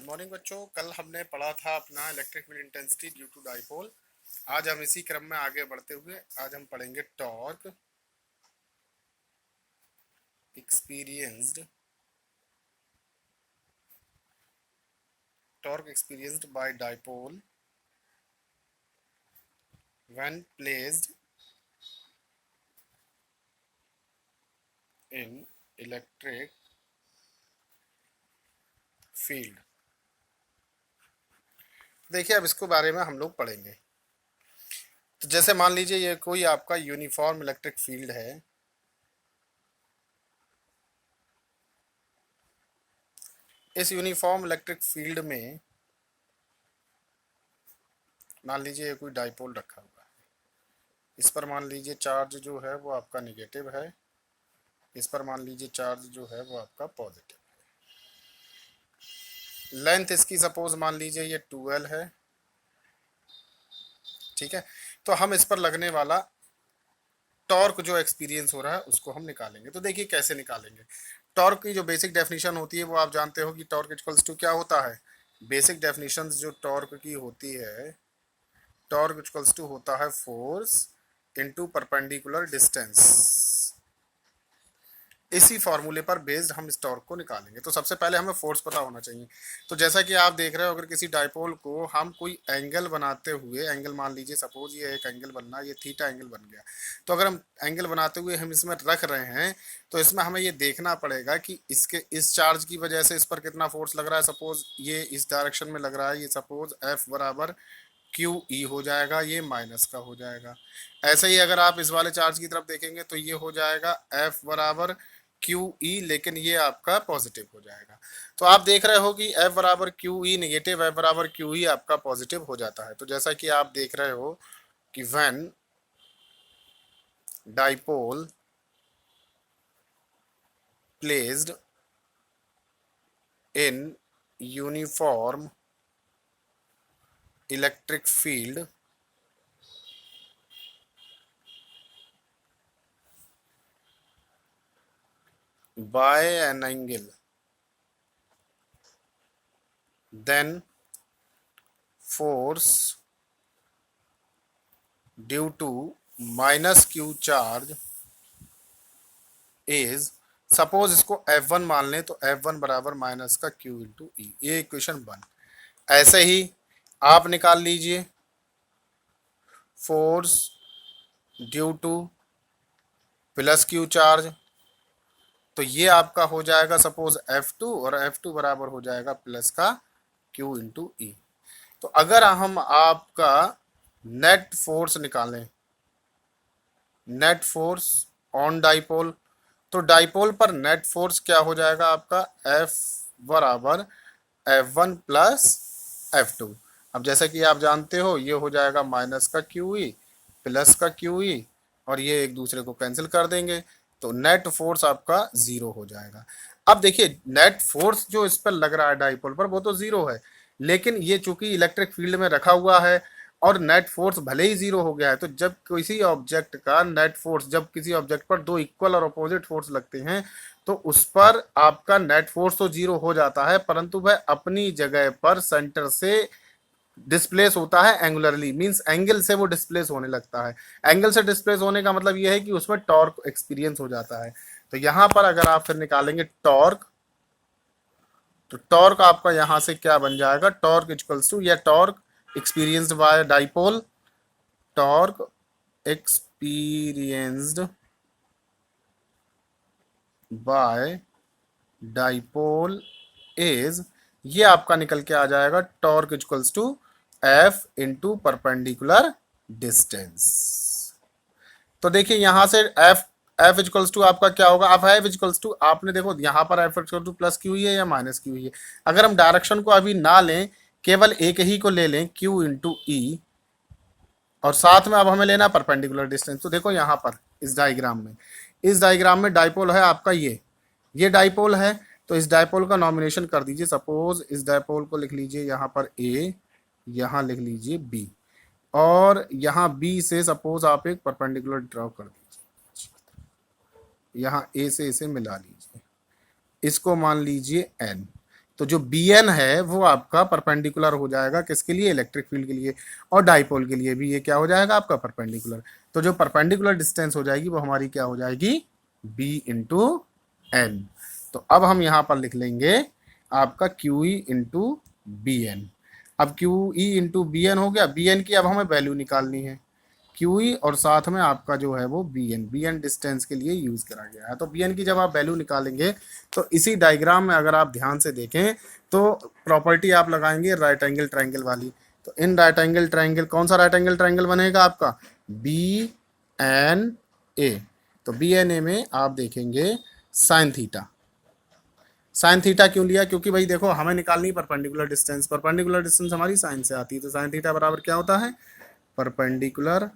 Morning बच्चों, कल हमने पढ़ा था अपना electric field intensity due to dipole. आज हम इसी क्रम में आगे बढ़ते हुए आज हम पढ़ेंगे torque experienced by dipole when placed in electric field. देखिए, अब इसको बारे में हम लोग पढ़ेंगे। तो जैसे मान लीजिए ये कोई आपका यूनिफॉर्म इलेक्ट्रिक फील्ड है। इस यूनिफॉर्म इलेक्ट्रिक फील्ड में मान लीजिए ये कोई डाइपोल रखा हुआ है। इस पर मान लीजिए चार्ज जो है वो आपका निगेटिव है, इस पर मान लीजिए चार्ज जो है वो आपका पॉजिटिव है। लेंथ इसकी सपोज मान लीजिए ये 2L है, ठीक है। तो हम इस पर लगने वाला टॉर्क जो एक्सपीरियंस हो रहा है उसको हम निकालेंगे। तो देखिए कैसे निकालेंगे। टॉर्क की जो बेसिक डेफिनेशन होती है वो आप जानते हो कि टॉर्क इक्वल्स टू क्या होता है। बेसिक डेफिनेशन जो टॉर्क की होती है, टॉर्क इक्वल्स टू होता है फोर्स इनटू परपेंडिकुलर डिस्टेंस। इसी फॉर्मूले पर बेस्ड हम इस टॉर्क को निकालेंगे। तो सबसे पहले हमें फोर्स पता होना चाहिए। तो जैसा कि आप देख रहे हो, अगर किसी डाइपोल को हम कोई एंगल बनाते हुए, एंगल मान लीजिए सपोज ये एक एंगल बनना, ये थीटा एंगल बन गया। तो अगर हम एंगल बनाते हुए हम इसमें रख रहे हैं तो इसमें हमें ये देखना पड़ेगा कि इसके इस चार्ज की वजह से इस पर कितना फोर्स लग रहा है। सपोज ये इस डायरेक्शन में लग रहा है, ये सपोज F बराबर QE हो जाएगा, ये माइनस का हो जाएगा। ऐसे ही अगर आप इस वाले चार्ज की तरफ देखेंगे तो ये हो जाएगा F बराबर QE, लेकिन ये आपका पॉजिटिव हो जाएगा। तो आप देख रहे हो कि F बराबर QE निगेटिव, F बराबर QE आपका पॉजिटिव हो जाता है। तो जैसा कि आप देख रहे हो कि when dipole placed in uniform electric field by an angle, then force due to minus Q charge is, suppose इसको F1 मान लें तो F1 बराबर माइनस का Q इंटू ई। ये इक्वेशन 1। ऐसे ही आप निकाल लीजिए force due two plus Q charge. तो ये आपका हो जाएगा सपोज F2, और F2 बराबर हो जाएगा प्लस का Q इंटू ई। तो अगर हम आपका नेट फोर्स निकालें, नेट फोर्स ऑन डाइपोल, तो डाइपोल पर नेट फोर्स क्या हो जाएगा आपका F बराबर F1 प्लस F2। अब जैसा कि आप जानते हो ये हो जाएगा माइनस का QE प्लस का QE, और ये एक दूसरे को कैंसिल कर देंगे तो नेट फोर्स आपका 0 हो जाएगा। अब देखिए नेट फोर्स जो इस पर लग रहा है डाइपोल पर वो तो 0 है, लेकिन ये चूंकि इलेक्ट्रिक फील्ड में रखा हुआ है और नेट फोर्स भले ही 0 हो गया है, तो जब किसी ऑब्जेक्ट का नेट फोर्स, जब किसी ऑब्जेक्ट पर दो इक्वल और अपोजिट फोर्स लगते हैं तो उस पर आपका नेट फोर्स तो 0 हो जाता है, परंतु वह अपनी जगह पर सेंटर से डिस्प्लेस होता है एंगुलरली, मींस एंगल से वो डिस्प्लेस होने लगता है। एंगल से डिस्प्लेस होने का मतलब ये है कि उसमें टॉर्क एक्सपीरियंस हो जाता है। तो यहां पर अगर आप फिर निकालेंगे टॉर्क, तो टॉर्क आपका यहां से क्या बन जाएगा, टॉर्क इक्वल्स टू, या torque experienced by dipole, torque experienced by dipole is, ये आपका निकल के आ जाएगा torque equals to F into perpendicular distance. तो देखिए यहां से F इक्वल्स टू आपका क्या होगा। अब F इक्वल्स टू आपने देखो यहाँ पर F equal two plus Q है या माइनस क्यू है। अगर हम डायरेक्शन को अभी ना लें, केवल एक ही को ले लें Q इंटू ई, और साथ में अब हमें लेना परपेंडिकुलर डिस्टेंस। तो देखो यहाँ पर इस डायग्राम में डाइपोल है आपका, ये डाइपोल है। तो इस डाइपोल का नॉमिनेशन कर दीजिए। सपोज इस डाइपोल को लिख लीजिए यहाँ पर A, यहाँ लिख लीजिए B, और यहाँ B से सपोज आप एक परपेंडिकुलर ड्रॉ कर दीजिए, यहाँ A से इसे मिला लीजिए, इसको मान लीजिए N। तो जो बी एन है वो आपका परपेंडिकुलर हो जाएगा किसके लिए, इलेक्ट्रिक फील्ड के लिए, और डाइपोल के लिए भी ये क्या हो जाएगा आपका परपेंडिकुलर। तो जो परपेंडिकुलर डिस्टेंस हो जाएगी वो हमारी क्या हो जाएगी, बी इंटू एन। तो अब हम यहाँ पर लिख लेंगे आपका Q E into B N. अब Q E into B N हो गया, बी एन की अब हमें वैल्यू निकालनी है, क्यू ई और साथ में आपका जो है वो बी एन डिस्टेंस के लिए यूज करा गया है। तो बी एन की जब आप वैल्यू निकालेंगे तो इसी डायग्राम में अगर आप ध्यान से देखें तो प्रॉपर्टी आप लगाएंगे राइट एंगल ट्रायंगल वाली। तो इन राइट एंगल ट्रायंगल, कौन सा राइट एंगल ट्रायंगल बनेगा आपका, बी एन ए। तो बी एन ए में आप देखेंगे साइन थीटा। साइन थीटा क्यों लिया, क्योंकि भाई देखो हमें निकालनी परपेंडिकुलर डिस्टेंस, परपेंडिकुलर डिस्टेंस हमारी साइन से आती है, तो साइन थीटा बराबर क्या होता है, परपेंडिकुलर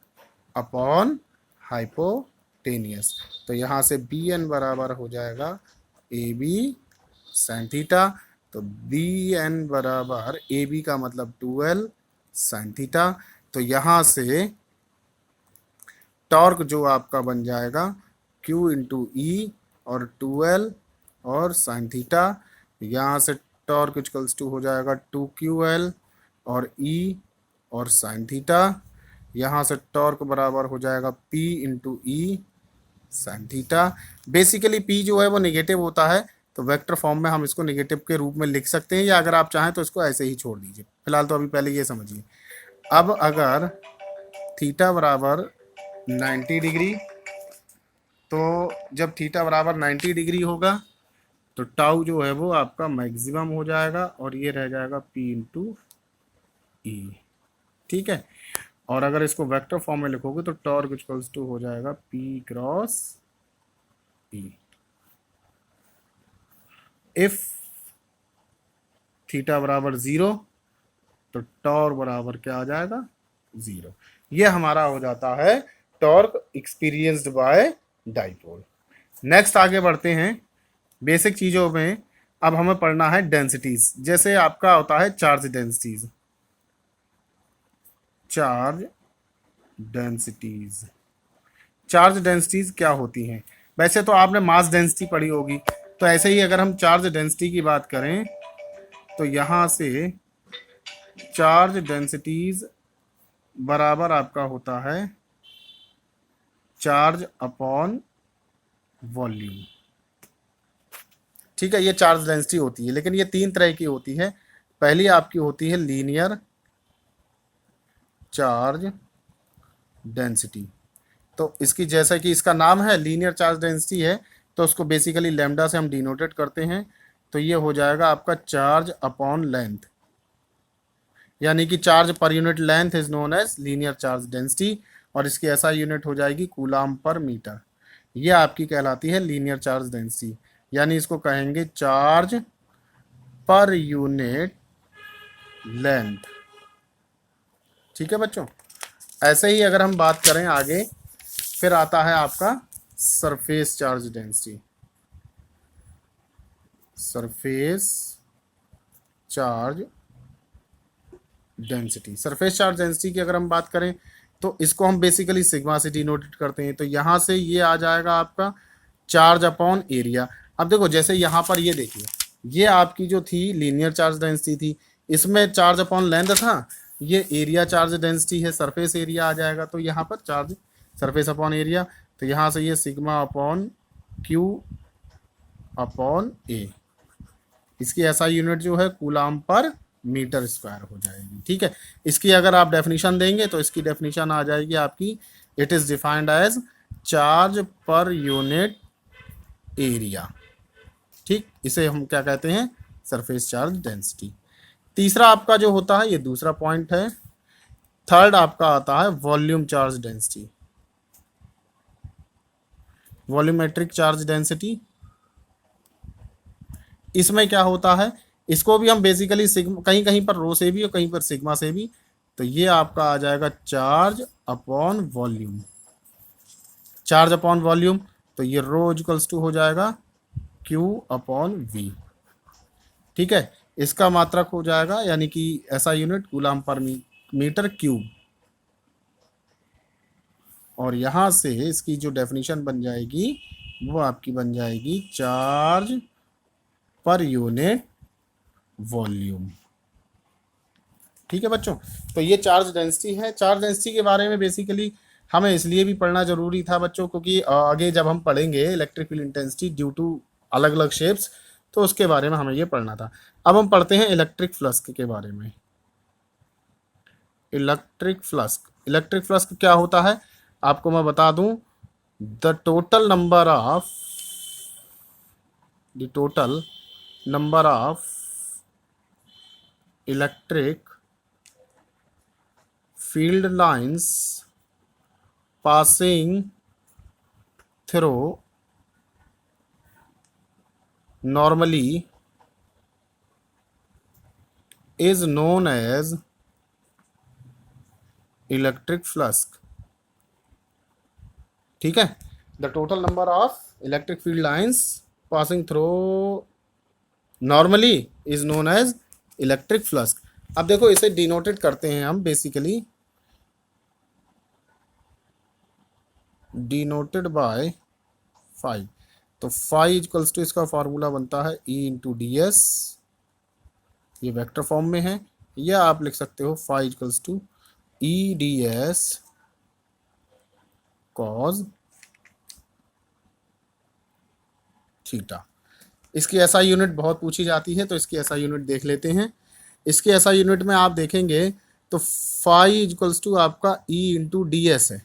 अपॉन हाइपोटेनियस। तो यहाँ से बी एन बराबर हो जाएगा ए बी साइन थीटा। तो बी एन बराबर ए बी का मतलब 12 साइन थीटा। तो यहाँ से टॉर्क जो आपका बन जाएगा Q इंटू ई और 12 और साइन थीटा। यहाँ से टॉर्क इक्वल्स टू हो जाएगा 2QL और E और साइन थीटा। यहाँ से टॉर्क बराबर हो जाएगा P इंटू ई साइन थीटा। बेसिकली P जो है वो नेगेटिव होता है, तो वेक्टर फॉर्म में हम इसको नेगेटिव के रूप में लिख सकते हैं, या अगर आप चाहें तो इसको ऐसे ही छोड़ दीजिए। फिलहाल तो अभी पहले ये समझिए। अब अगर थीटा बराबर 90 डिग्री, तो जब थीटा बराबर 90 डिग्री होगा तो टाउ जो है वो आपका मैक्सिमम हो जाएगा और ये रह जाएगा P इंटू ई। ठीक है, और अगर इसको वेक्टर फॉर्म में लिखोगे तो टॉर्क इक्वल्स टू हो जाएगा P cross E. If theta बराबर 0 तो टॉर्क बराबर क्या आ जाएगा, 0। ये हमारा हो जाता है torque experienced by dipole. Next आगे बढ़ते हैं बेसिक चीजों में। अब हमें पढ़ना है डेंसिटीज। जैसे आपका होता है charge densities, charge densities. Charge densities क्या होती हैं, वैसे तो आपने मास डेंसिटी पढ़ी होगी, तो ऐसे ही अगर हम चार्ज डेंसिटी की बात करें तो यहां से चार्ज डेंसिटीज बराबर आपका होता है चार्ज अपॉन वॉल्यूम। ठीक है, ये चार्ज डेंसिटी होती है, लेकिन ये तीन तरह की होती है। पहली आपकी होती है लीनियर चार्ज डेंसिटी। तो इसकी जैसा कि इसका नाम है लीनियर चार्ज डेंसिटी है, तो उसको बेसिकली लैम्डा से हम डिनोटेड करते हैं। तो ये हो जाएगा आपका चार्ज अपॉन लेंथ, यानी कि charge per unit length is known as linear charge density, और इसकी ऐसा यूनिट हो जाएगी कूलाम पर मीटर। ये आपकी कहलाती है लीनियर चार्ज डेंसिटी, यानी इसको कहेंगे चार्ज पर यूनिट लेंथ। ठीक है बच्चों, ऐसे ही अगर हम बात करें आगे, फिर आता है आपका surface charge density. Surface charge density, surface charge density की अगर हम बात करें तो इसको हम बेसिकली सिग्मा से डिनोटेड करते हैं। तो यहाँ से ये आ जाएगा आपका चार्ज अपॉन एरिया। अब देखो जैसे यहाँ पर ये देखिए, ये आपकी जो थी लीनियर चार्ज डेंसिटी थी, इसमें चार्ज अपॉन लेंथ था, ये एरिया चार्ज डेंसिटी है, सरफेस एरिया आ जाएगा। तो यहाँ पर चार्ज सरफेस अपॉन एरिया, तो यहाँ से ये सिग्मा अपॉन क्यू अपॉन ए, इसकी ऐसा यूनिट जो है कूलाम पर मीटर स्क्वायर हो जाएगी। ठीक है, इसकी अगर आप डेफिनेशन देंगे तो इसकी डेफिनेशन आ जाएगी आपकी, it is defined as charge per unit area. ठीक, इसे हम क्या कहते हैं, सरफेस चार्ज डेंसिटी। तीसरा आपका जो होता है, ये दूसरा पॉइंट है। थर्ड आपका आता है volume charge density, volumetric charge density. इसमें क्या होता है, इसको भी हम बेसिकली सिग्मा, कहीं कहीं पर रो से भी और कहीं पर सिग्मा से भी। तो ये आपका आ जाएगा charge upon volume, charge upon volume. तो ये रो इक्वल्स टू हो जाएगा क्यू अपॉन वी। ठीक है, इसका मात्रक हो जाएगा, यानी कि ऐसा यूनिट कूलाम पर मीटर क्यूब। और यहां से इसकी जो डेफिनेशन बन जाएगी वो आपकी बन जाएगी चार्ज पर यूनिट वॉल्यूम। ठीक है बच्चों, तो ये चार्ज डेंसिटी है। चार्ज डेंसिटी के बारे में बेसिकली हमें इसलिए भी पढ़ना जरूरी था बच्चों, क्योंकि आगे जब हम पढ़ेंगे electric field intensity due to अलग अलग शेप्स, तो उसके बारे में हमें ये पढ़ना था। अब हम पढ़ते हैं इलेक्ट्रिक फ्लक्स के बारे में। इलेक्ट्रिक फ्लक्स क्या होता है आपको मैं बता दूं। The total number of electric field lines passing through normally is known as electric flux। ठीक है, the total number of electric field lines passing through normally is known as electric flux. अब देखो इसे डिनोटेड करते हैं हम basically, denoted by phi. तो phi equals to इसका फॉर्मूला बनता है ई इंटू डी एस, ये वेक्टर फॉर्म में है, या आप लिख सकते हो phi equals to E D S cos theta. इसकी एसआई यूनिट बहुत पूछी जाती है, तो इसकी एसआई यूनिट देख लेते हैं। इसकी एसआई यूनिट में आप देखेंगे तो फाई इक्वल्स टू आपका ई इंटू डी एस है।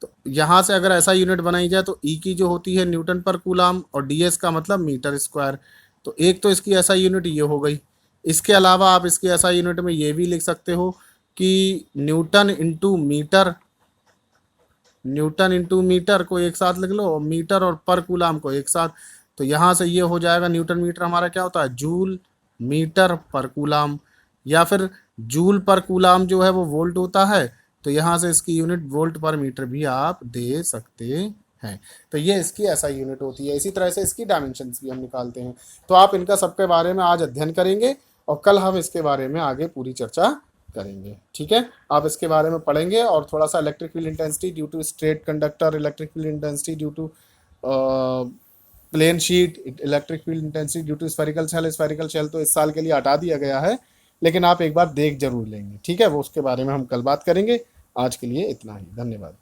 तो यहाँ से अगर ऐसा यूनिट बनाई जाए तो ई की जो होती है न्यूटन पर कूलाम और डी एस का मतलब मीटर स्क्वायर। तो एक तो इसकी ऐसा यूनिट ये हो गई। इसके अलावा आप इसकी ऐसा यूनिट में ये भी लिख सकते हो कि न्यूटन इंटू मीटर को एक साथ लिख लो, और मीटर और पर कूलाम को एक साथ। तो यहाँ से ये हो जाएगा न्यूटन मीटर हमारा क्या होता है, जूल मीटर पर कूलाम, या फिर जूल पर कूलाम जो है वो वोल्ट होता है। तो यहाँ से इसकी यूनिट वोल्ट पर मीटर भी आप दे सकते हैं। तो ये इसकी ऐसा यूनिट होती है। इसी तरह से इसकी डायमेंशंस भी हम निकालते हैं। तो आप इनका सबके बारे में आज अध्ययन करेंगे और कल हम इसके बारे में आगे पूरी चर्चा करेंगे। ठीक है, आप इसके बारे में पढ़ेंगे और थोड़ा सा electric field intensity due to straight conductor, electric field intensity due to plane sheet, electric field intensity due to spherical shell तो इस साल के लिए हटा दिया गया है, लेकिन आप एक बार देख जरूर लेंगे। ठीक है, वो उसके बारे में हम कल बात करेंगे। आज के लिए इतना ही, धन्यवाद।